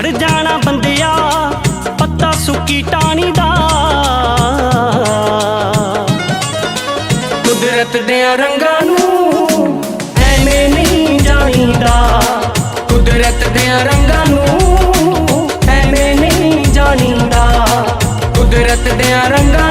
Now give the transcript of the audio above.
ਹੜ ਜਾਣਾ ਬੰਦਿਆ ਪੱਤਾ ਸੁੱਕੀ ਟਾਣੀ ਦਾ। ਕੁਦਰਤ ਦੇ ਰੰਗਾਂ ਨੂੰ ਐਵੇਂ ਨਹੀਂ ਜਾਣੀਦਾ, ਕੁਦਰਤ ਦੇ ਰੰਗਾਂ ਨੂੰ ਐਵੇਂ ਨਹੀਂ ਜਾਣੀਦਾ, ਕੁਦਰਤ ਦੇ ਰੰਗਾਂ